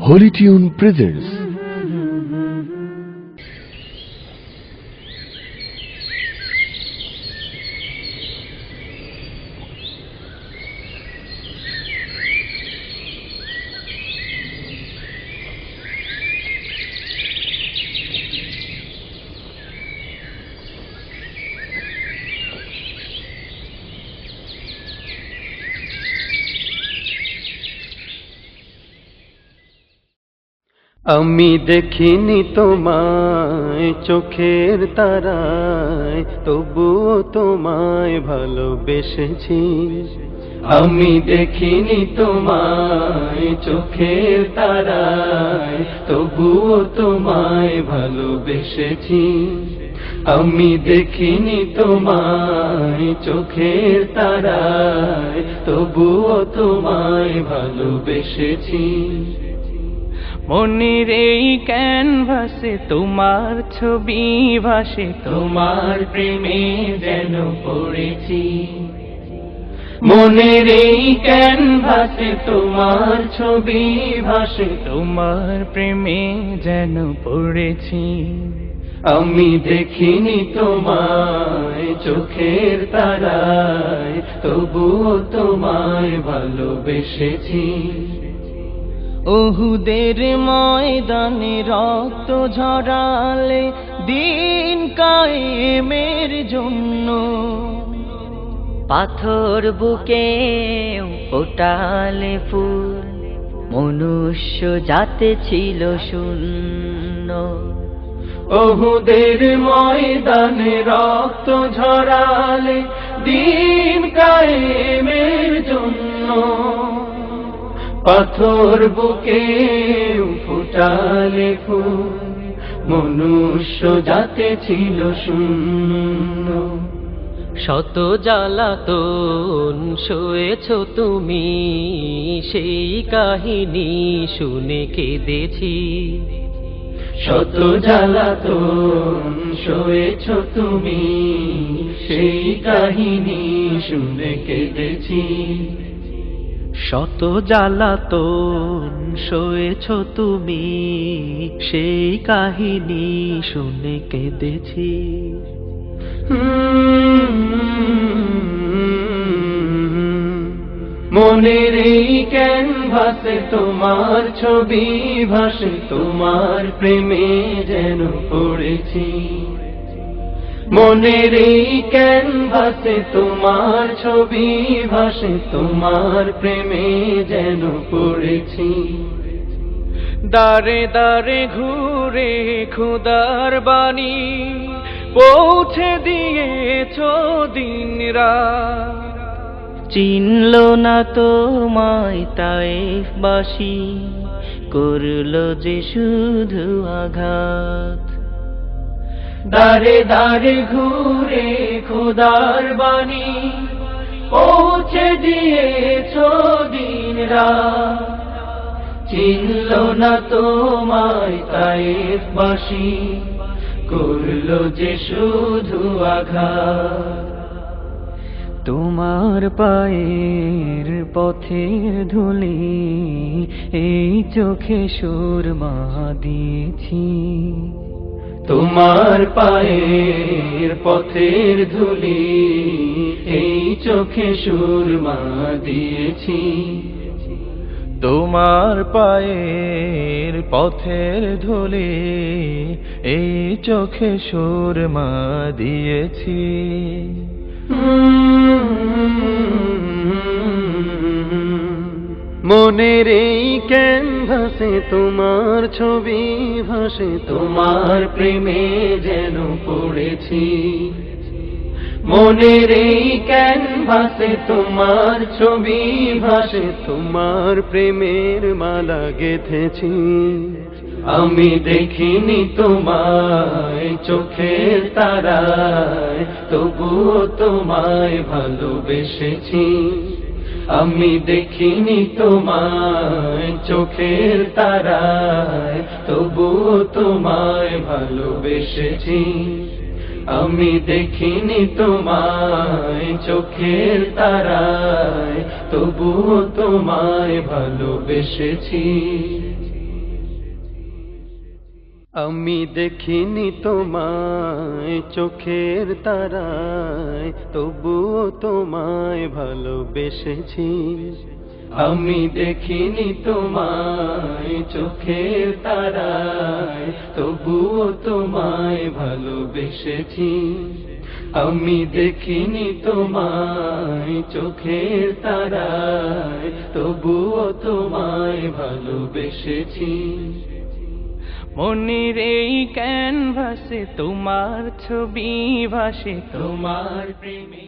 Holy Tune presents আমি দেখিনি তোমায় চোখের তারায়, তবুও তোমায় ভালোবেসেছি। আমি দেখিনি তোমায় চোখের তারায়, তবুও তোমায় ভালোবেসেছি। আমি দেখিনি তোমায় চোখের তারায়, তবুও তোমায় ভালোবেসেছি। মনের এই ক্যানভাসে তোমার ছবি ভাসে, তোমার প্রেমে যেন পড়েছি। মনের এই ক্যানভাসে তোমার ছবি ভাসে, তোমার প্রেমে যেন পড়েছি। আমি দেখিনি তোমায় চোখের তারায়, তবুও তোমায় ভালোবেসেছি। উহুদের ময়দানে রক্ত ঝরালে দিন কায়েমের জন্য, পাথর বুকে ফোটালে ফুল, মনুষ্য জাতে ছিল শূন্য। উহুদের ময়দানে রক্ত ঝরালে দিন কায়েমের জন্য, পাথর বুকে ফুটালে ফুল, মনুষ্য জাতে ছিল শূন্য। শত জ্বালাতন সয়েছ তুমি, সেই কাহিনী শুনে কেঁদেছি। শত জ্বালাতন সয়েছ তুমি, সেই কাহিনী শুনে কেঁদেছি। শত জ্বালাতন সয়েছ তুমি, সেই কাহিনী শুনে কেঁদেছি। মনের এই ক্যানভাসে তোমার ছবি ভাসে, তোমার প্রেমে যেন পড়েছি। মনের এই ক্যানভাসে তোমার ছবি ভাসে, তোমার প্রেমে যেন পড়েছি। দারে দারে ঘুরে খোদার বাণী পৌঁছে দিয়েছ দিন রাত। চিনল না তোমায় তায়েফবাসী, করলো যে শুধু আঘাত। দারে দারে ঘুরে খোদার বাণী পৌঁছে দিয়েছ দিন রাত। চিনল না তোমায় তায়েফবাসী, করলো যে শুধু আঘাত। তোমার পায়ের পথের ধুলি এই চোখে সুরমা দিয়েছি। তোমার পায়ের পথের ধুলি এই চোখে সুরমা দিয়েছি। তোমার পায়ের পথের ধুলি এই চোখে সুরমা দিয়েছি। মনের এই ক্যানভাসে তোমার ছবি ভাসে, তোমার প্রেমে যেন পড়েছি। মনের এই ক্যানভাসে তোমার ছবি ভাসে, তোমার প্রেমের মালা গেঁথেছি। আমি দেখিনি তোমায় চোখের তারায়, তবুও তোমায় ভালোবেসেছি। আমি দেখিনি তোমায় চোখের তারায়, তবুও তোমায় ভালোবেসেছি। আমি দেখিনি তোমায় চোখের তারায়, তবুও তোমায় ভালোবেসেছি। আমি দেখিনি তোমায় চোখের তারায়, তবুও তোমায় ভালোবেসেছি। আমি দেখিনি তোমায় চোখের তারায়, তবুও তোমায় ভালোবেসেছি। আমি দেখিনি তোমায় চোখের তারায়, তবুও তোমায় ভালোবেসেছি। মনের এই ক্যানভাসে তোমার ছবি ভাসে, তোমার প্রেমে